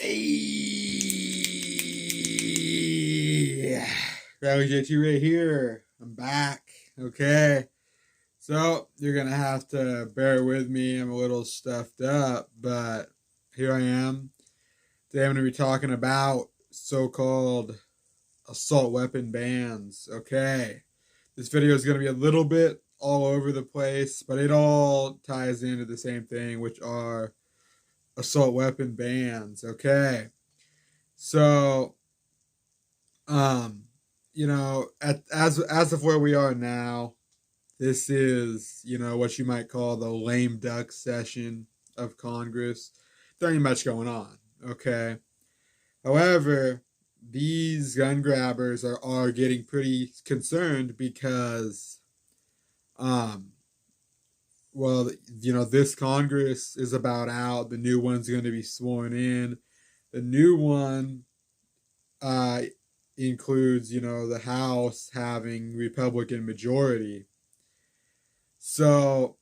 Hey, Rally JT right here. I'm back. Okay. So you're gonna have to bear with me. I'm a little stuffed up, but here I am. Today I'm gonna be talking about so-called assault weapon bans. Okay. This video is gonna be a little bit all over the place, but it all ties into the same thing, which are assault weapon bans. Okay. So Um, as of where we are now, this is what you might call the lame duck session of Congress. There ain't much going on. Okay. However, these gun grabbers are getting pretty concerned because, um, well, this Congress is about out. The new one's going to be sworn in. The new one uh, includes, the House having Republican majority. So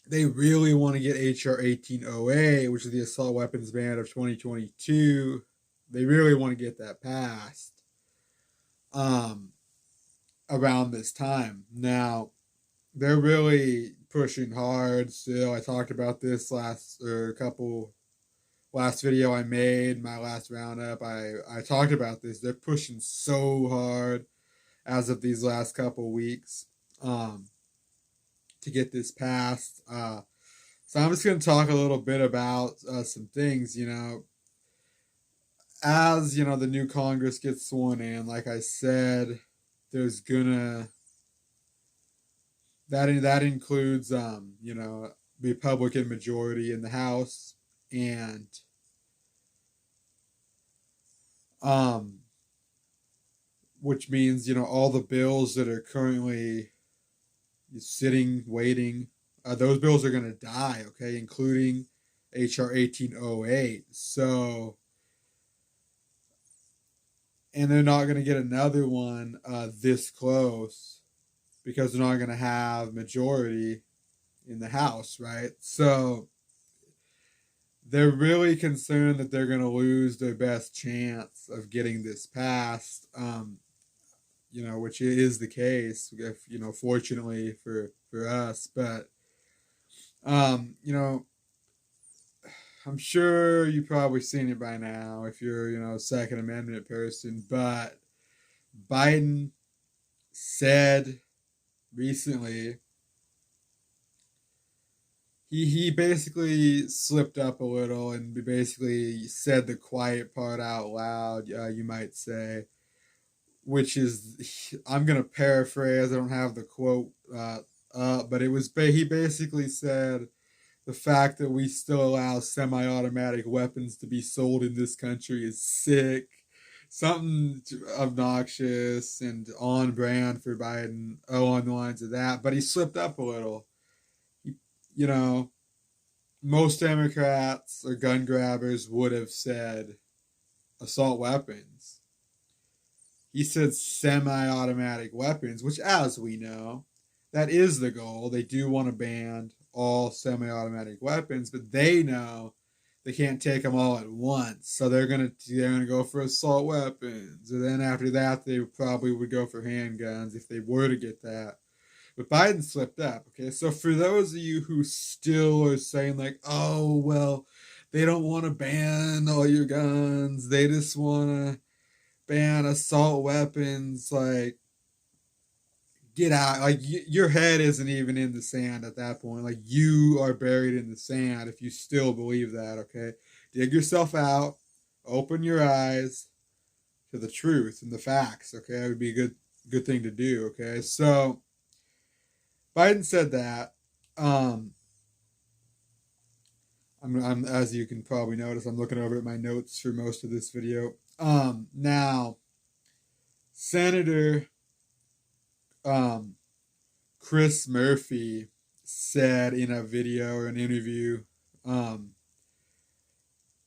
they really want to get HR 1808, which is the assault weapons ban of 2022. They really want to get that passed um, around this time. Now, they're really pushing hard still. I talked about this last video I made, my last roundup. I talked about this. They're pushing so hard as of these last couple weeks um, to get this passed. So I'm just going to talk a little bit about some things. As the new Congress gets sworn in, like I said, there's gonna that includes Republican majority in the House and um which means all the bills that are currently sitting waiting, those bills are going to die, okay, including HR 1808. So, and they're not going to get another one this close because they're not going to have majority in the House, right? So they're really concerned that they're going to lose their best chance of getting this passed. Which is the case, if fortunately for us. But I'm sure you've probably seen it by now if you're a Second Amendment person. But Biden said recently he basically slipped up a little and basically said the quiet part out loud. You might say, which is, I'm gonna paraphrase. I don't have the quote but he basically said the fact that we still allow semi-automatic weapons to be sold in this country is sick. Something obnoxious and on brand for Biden along the lines of that. But he slipped up a little. He, you know, most Democrats or gun grabbers would have said assault weapons. He said semi-automatic weapons, which, as we know, that is the goal. They do want to ban all semi-automatic weapons, but they know they can't take them all at once, so they're gonna go for assault weapons, and then after that, they probably would go for handguns if they were to get that. But Biden slipped up. Okay, so for those of you who still are saying like, oh well, they don't want to ban all your guns, they just want to ban assault weapons, like get out, like your head isn't even in the sand at that point, like you are buried in the sand if you still believe that. Okay, dig yourself out, open your eyes to the truth and the facts. Okay, that would be a good thing to do. Okay, so Biden said that. um I'm, as you can probably notice, I'm looking over at my notes for most of this video. Now, Senator um Chris Murphy said in a video or an interview, um,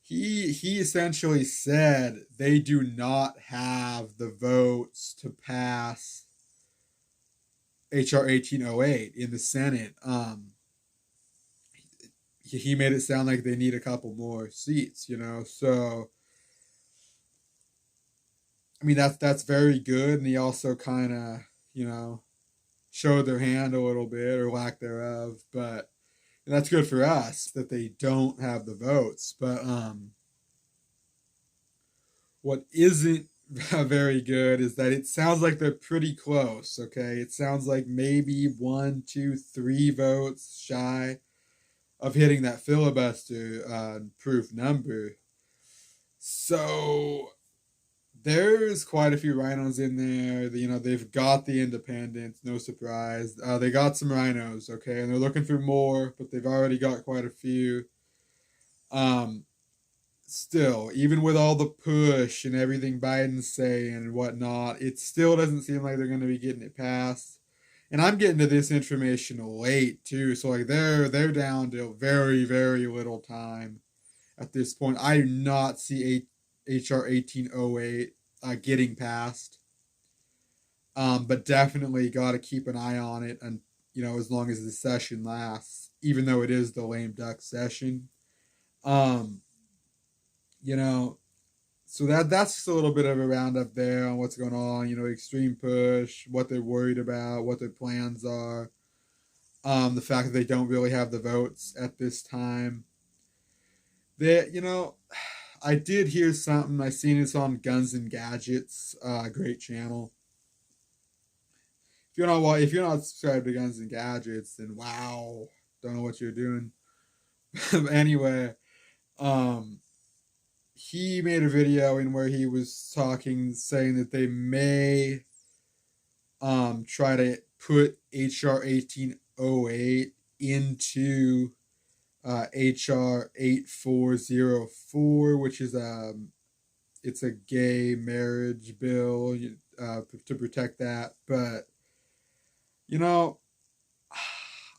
he essentially said they do not have the votes to pass HR 1808 in the Senate. he made it sound like they need a couple more seats, So I mean that's very good, and he also kind of showed their hand a little bit or lack thereof, but that's good for us that they don't have the votes. But what isn't very good is that it sounds like they're pretty close. Okay, it sounds like maybe one, two, three votes shy of hitting that filibuster proof number. So there's quite a few rhinos in there. They've got the independents, no surprise. They got some rhinos, okay, and they're looking for more, but they've already got quite a few. Um, Still, even with all the push and everything Biden's saying and whatnot, it still doesn't seem like they're going to be getting it passed. And I'm getting to this information late too, so like they're down to very very little time at this point. I do not see HR 1808 getting passed, but definitely got to keep an eye on it, and as long as the session lasts, even though it is the lame duck session. Um, you know, so that's just a little bit of a roundup there on what's going on. Extreme push, what they're worried about, what their plans are. The fact that they don't really have the votes at this time. I did hear something. I seen this on Guns and Gadgets, great channel. If you're not subscribed to Guns and Gadgets, then wow, don't know what you're doing. Anyway, um, he made a video in where he was talking, saying that they may try to put HR 1808 into HR 8404, which is it's a gay marriage bill to protect that. But you know,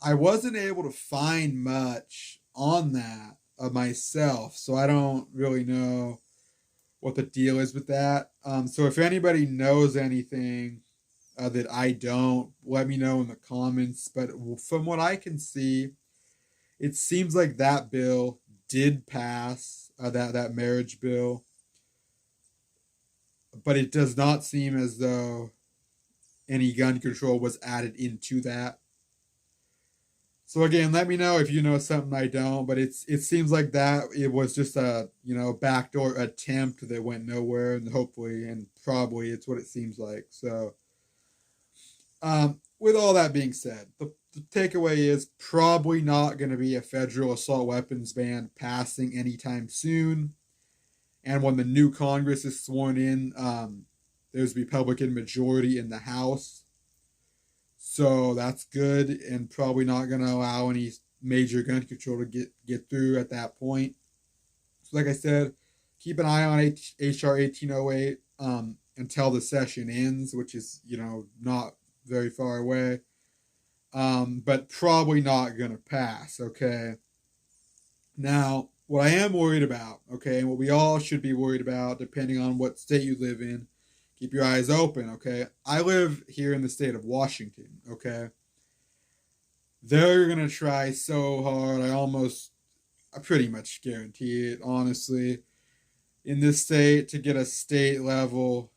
I wasn't able to find much on that myself, so I don't really know what the deal is with that. So if anybody knows anything that I don't, let me know in the comments. But from what I can see, it seems like that bill did pass, that marriage bill, but it does not seem as though any gun control was added into that. So again, let me know if you know something I don't, but it seems like that it was just a backdoor attempt that went nowhere, and hopefully and probably it's what it seems like. So with all that being said, the takeaway is probably not going to be a federal assault weapons ban passing anytime soon. And when the new Congress is sworn in, there's a Republican majority in the House. So that's good, and probably not going to allow any major gun control to get through at that point. So like I said, keep an eye on HR 1808 until the session ends, which is, not very far away. But probably not going to pass, okay? Now, what I am worried about, okay, and what we all should be worried about, depending on what state you live in, keep your eyes open, okay? I live here in the state of Washington, okay? They're going to try so hard. I pretty much guarantee it, honestly, in this state to get a state level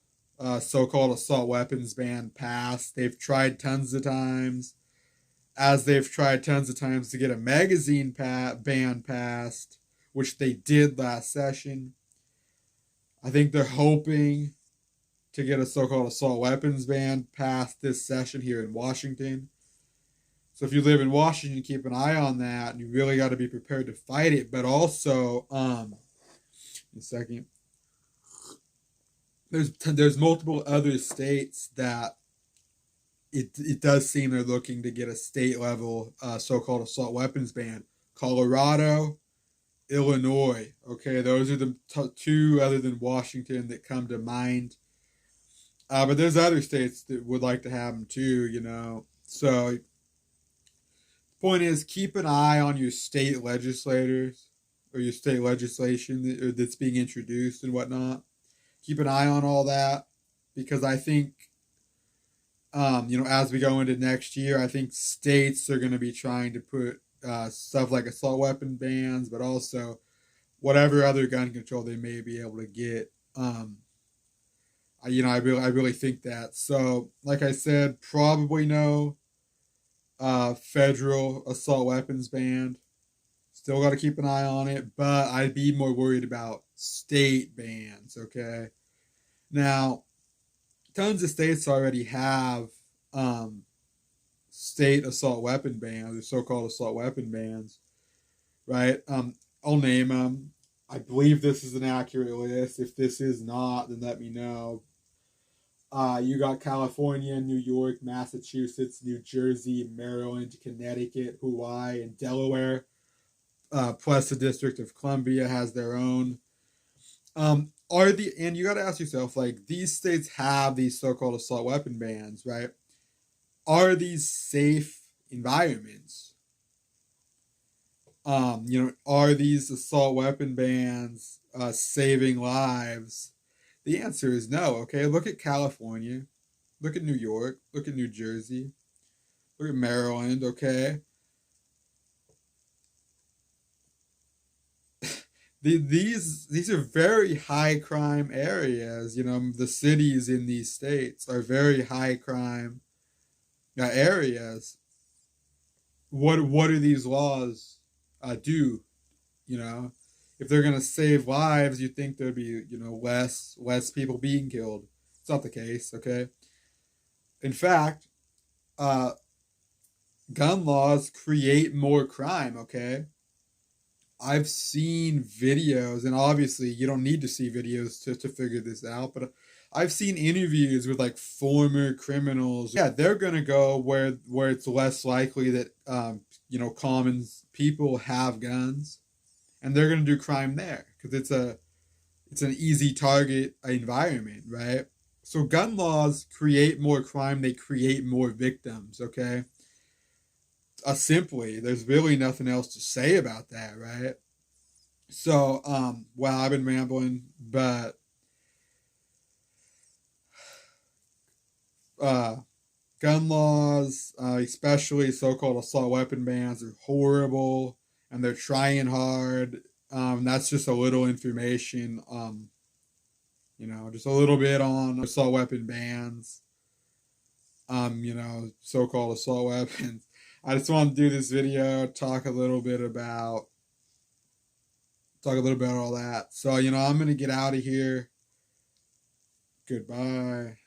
so-called assault weapons ban passed. They've tried tons of times, as they've tried tons of times to get a magazine ban passed, which they did last session. I think they're hoping to get a so-called assault weapons ban passed this session here in Washington. So if you live in Washington, keep an eye on that, and you really got to be prepared to fight it. But also, a second, there's multiple other states that it does seem they're looking to get a state level so-called assault weapons ban. Colorado, Illinois. Okay, those are the two other than Washington that come to mind. But there's other states that would like to have them too. So the point is, keep an eye on your state legislators or your state legislation that's being introduced and whatnot. Keep an eye on all that, because I think, as we go into next year, I think states are going to be trying to put stuff like assault weapon bans, but also whatever other gun control they may be able to get. I really think that. So, like I said, probably no federal assault weapons ban. Still got to keep an eye on it, but I'd be more worried about state bans. Okay, now tons of states already have state assault weapon bans or so-called assault weapon bans, right? I'll name them. I believe this is an accurate list. If this is not, then let me know. You got California, New York, Massachusetts, New Jersey, Maryland, Connecticut, Hawaii, and Delaware. Plus, the District of Columbia has their own. And you got to ask yourself, like, these states have these so-called assault weapon bans, right? Are these safe environments? Are these assault weapon bans saving lives? The answer is no. Okay, look at California, look at New York, look at New Jersey, look at Maryland. Okay, these are very high crime areas. The cities in these states are very high crime areas. What do these laws do? You know, if they're gonna save lives, you think there'd be less people being killed. It's not the case. Okay, in fact, uh, gun laws create more crime. Okay, I've seen videos, and obviously you don't need to see videos to figure this out, but I've seen interviews with like former criminals. Yeah, they're gonna go where it's less likely that common people have guns, and they're gonna do crime there because it's an easy target environment, right? So gun laws create more crime. They create more victims. Okay, simply, there's really nothing else to say about that, right? So, well, I've been rambling, but uh, gun laws, especially so-called assault weapon bans, are horrible, and they're trying hard. That's just a little information. Just a little bit on assault weapon bans. So-called assault weapons. I just want to do this video, talk a little bit about all that. So, I'm gonna get out of here. Goodbye.